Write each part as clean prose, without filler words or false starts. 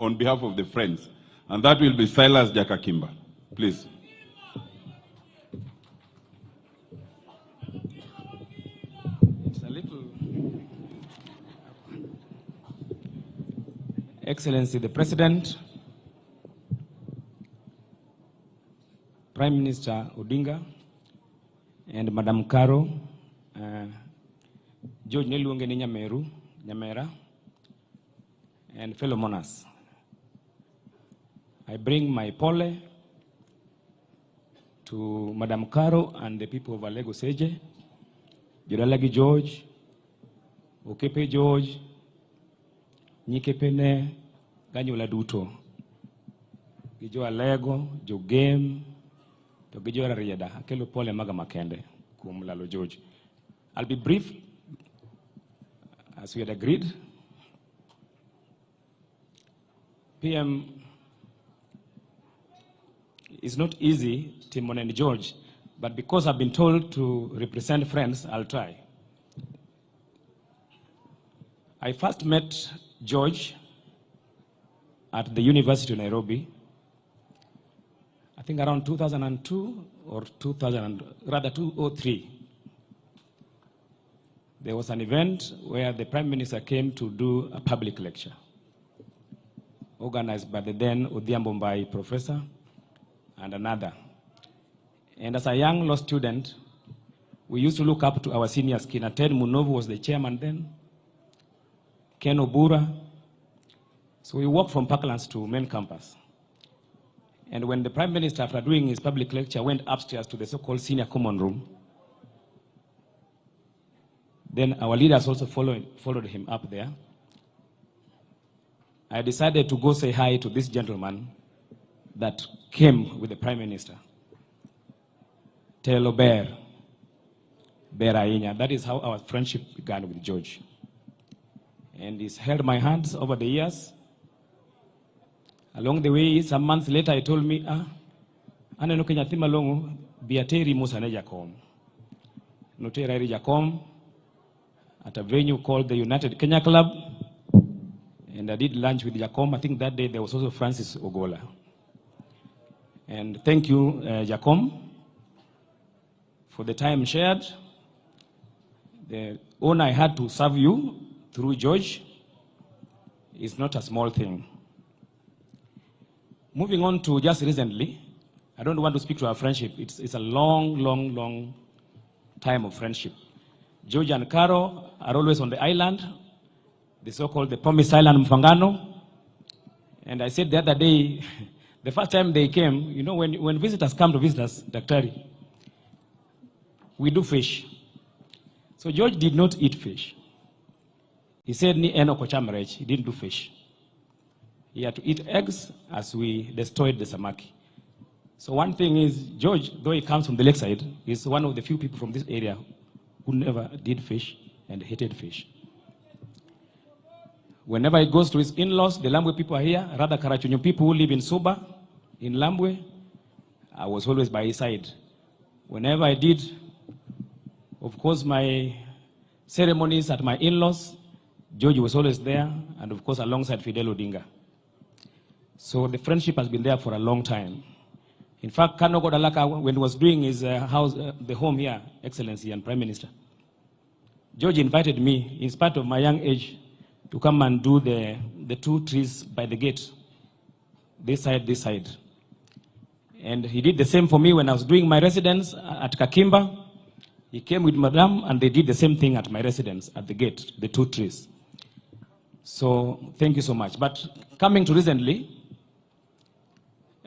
on behalf of the Friends, and that will be Silas Jakakimba. Please. It's a little... Excellency the President, Prime Minister Odinga, and Madam Caro, George Neluongeni Nyamera, and fellow monarchs. I bring my pole to Madam Caro and the people of Alego Seje, Jodalagi George, Okepe George, Nyikepene, Ganyola Duto, Gijo Alego, Jo Game, to Gijo Rieda, Akelo Pole Maga Makende, Kumlalo George. I'll be brief, as we had agreed. PM, it's not easy, Timon and George, but because I've been told to represent Friends, I'll try. I first met George at the University of Nairobi, I think around 2002 or 2003. There was an event where the Prime Minister came to do a public lecture, organized by the then Odhiambo Mbai professor and another. And as a young law student, we used to look up to our seniors. Ted Munovu was the chairman then, Ken Obura. So we walked from Parklands to main campus. And when the Prime Minister, after doing his public lecture, went upstairs to the so-called senior common room, then our leaders also followed him up there. I decided to go say hi to this gentleman that came with the Prime Minister. Telo Bear Ainya. That is how our friendship began with George. And he's held my hands over the years. Along the way, some months later, he told me, Aneno Kenyathima Longo, Biateri Musane Jakom. Notera Jakom at a venue called the United Kenya Club. And I did lunch with Jacom. I think that day there was also Francis Ogola. And thank you, Jacom, for the time shared. The honor I had to serve you through George is not a small thing. Moving on to just recently, I don't want to speak to our friendship. It's a long time of friendship. George and Caro are always on the island, the so-called the Promised Island Mfangano. And I said the other day, the first time they came, you know, when visitors come to visit us, Daktari, we do fish. So George did not eat fish. He said, Ni eno kochamrech, he didn't do fish. He had to eat eggs as we destroyed the samaki. So one thing is, George, though he comes from the lakeside, is one of the few people from this area who never did fish and hated fish. Whenever he goes to his in-laws, the Lambwe people are here, rather Karachunyo people who live in Suba, in Lambwe, I was always by his side. Whenever I did, of course, my ceremonies at my in-laws, George was always there, and of course, alongside Fidel Odinga. So the friendship has been there for a long time. In fact, Kano Godalaka, when he was doing his house, the home here, Excellency and Prime Minister, George invited me, in spite of my young age, to come and do the two trees by the gate, this side. And he did the same for me when I was doing my residence at Kakimba. He came with Madame, and they did the same thing at my residence, at the gate, the two trees. So thank you so much. But coming to recently,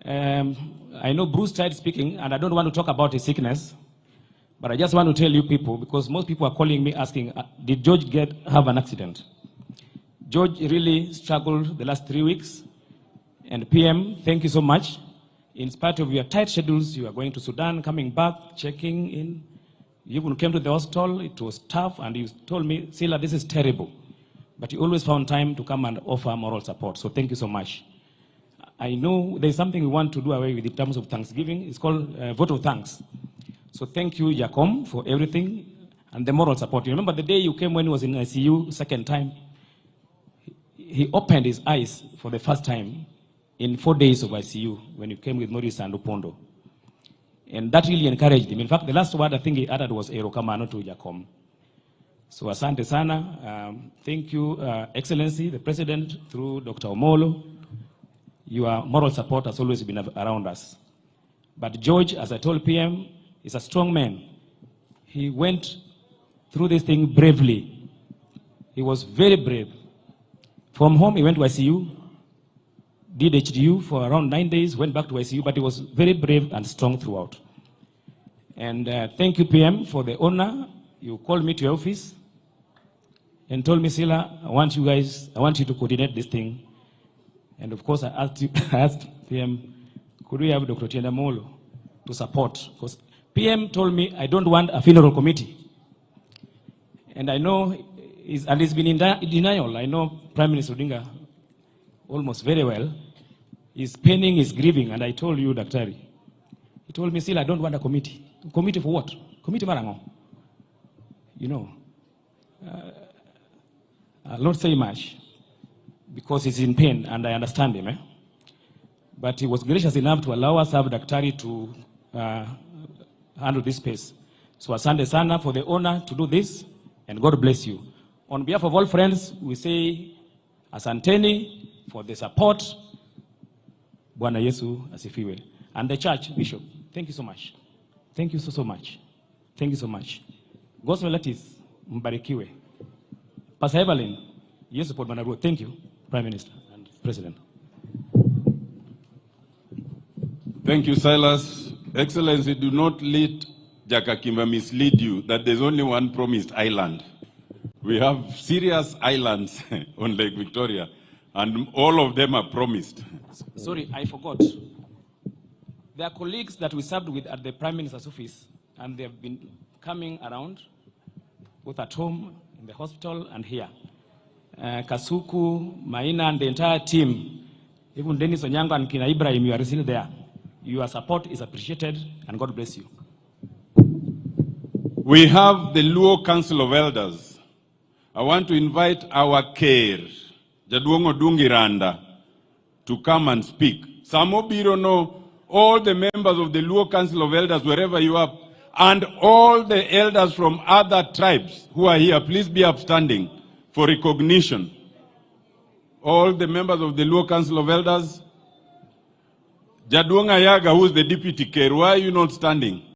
I know Bruce tried speaking, and I don't want to talk about his sickness, but I just want to tell you people, because most people are calling me asking, did George have an accident? George really struggled the last 3 weeks, and PM, thank you so much. In spite of your tight schedules, you are going to Sudan, coming back, checking in. You even came to the hospital, it was tough, and you told me, Sila, this is terrible. But you always found time to come and offer moral support, so thank you so much. I know there's something we want to do away with in terms of Thanksgiving. It's called vote of thanks. So thank you, Jacom, for everything and the moral support. You remember the day you came when he was in ICU second time? he opened his eyes for the first time in 4 days of ICU when he came with Maurice and Upondo. And that really encouraged him. In fact, the last word I think he uttered was Erokamano to Jakom. So asante sana. Thank you, Excellency, the President, through Dr. Omolo. Your moral support has always been around us. But George, as I told PM, is a strong man. He went through this thing bravely. He was very brave. From home, he went to ICU, did HDU for around 9 days, went back to ICU, but he was very brave and strong throughout. And thank you, PM, for the honor. You called me to your office and told me, Sila, I want you to coordinate this thing. And of course, I asked PM, could we have Dr. Tienda Molo to support? Because PM told me, I don't want a funeral committee. And I know, he's been in denial. I know Prime Minister Odinga almost very well. He's paining, he's grieving. And I told you, Daktari, he told me, Sila, I don't want a committee. Committee for what? Committee Marango. You know, I'll not say much because he's in pain and I understand him. But he was gracious enough to allow us to have Daktari to handle this space. So asante sana for the honor to do this, and God bless you. On behalf of all friends, we say asanteni for the support. Bwana Yesu asifiwe. And the church, Bishop, thank you so much. Thank you so much. Thank you so much. Gospel relatives, mbarikiwe. Pastor Evelyn, yes, support Manabu. Thank you, Prime Minister and President. Thank you, Silas. Excellency, do not let Jakakimba mislead you that there's only one promised island. We have serious islands on Lake Victoria, and all of them are promised. Sorry, I forgot. There are colleagues that we served with at the Prime Minister's office, and they have been coming around, both at home, in the hospital, and here. Kasuku, Maina, and the entire team, even Dennis Onyango and Kina Ibrahim, you are still there. Your support is appreciated, and God bless you. We have the Luo Council of Elders. I want to invite our care, Jaduong Odungiranda, to come and speak. Samo Biro know all the members of the Luo Council of Elders, wherever you are, and all the elders from other tribes who are here, please be upstanding for recognition. All the members of the Luo Council of Elders. Jaduong Ayaga, who is the deputy care, why are you not standing?